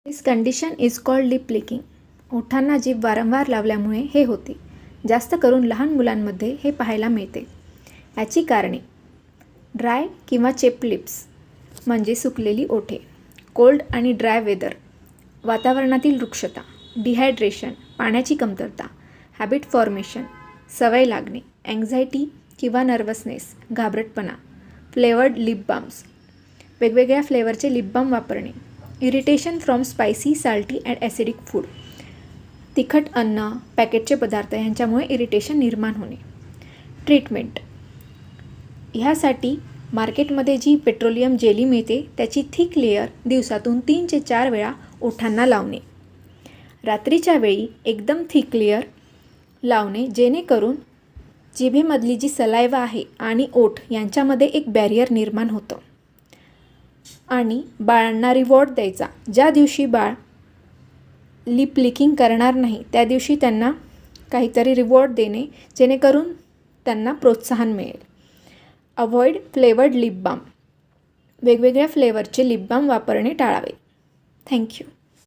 This condition is called lip licking. ओठांना जीभ वारंवार लावल्यामुळे हे होते. जास्त करून लहान मुलांमध्ये हे पाहायला मिळते. याची कारणे: ड्राय किंवा चेप लिप्स म्हणजे सुकलेली ओठे, कोल्ड आणि ड्राय वेदर, वातावरणातील रुक्षता, डिहायड्रेशन, पाण्याची कमतरता, हॅबिट फॉर्मेशन, सवय लागणे, अँक्झायटी किंवा नर्वसनेस, घाबरटपणा, फ्लेवर्ड लिप बाम्स, वेगवेगळ्या फ्लेवरचे लिप बाम वापरणे, irritation from spicy, salty and acidic food, तिखट अन्न, पॅकेटचे पदार्थ यांच्यामुळे इरिटेशन निर्माण होणे. ट्रीटमेंट: ह्यासाठी मार्केटमध्ये जी पेट्रोलियम जेली मिळते त्याची थिक लेयर दिवसातून 3 ते 4 वेळा ओठांना लावणे. रात्रीच्या वेळी एकदम थिक लेयर लावणे जेणेकरून जिभेमधली जी सलायवा आहे आणि ओठ यांच्यामध्ये एक बॅरियर निर्माण होतं. आणि बाळांना रिवॉर्ड द्यायचा. ज्या दिवशी बाळ लिप लिकिंग करणार नाही त्या दिवशी त्यांना काहीतरी रिवॉर्ड देणे जेणेकरून त्यांना प्रोत्साहन मिळेल. Avoid flavoured lip balm. वेगवेगळ्या फ्लेवरचे लिप बाम वापरणे टाळावे. थँक्यू.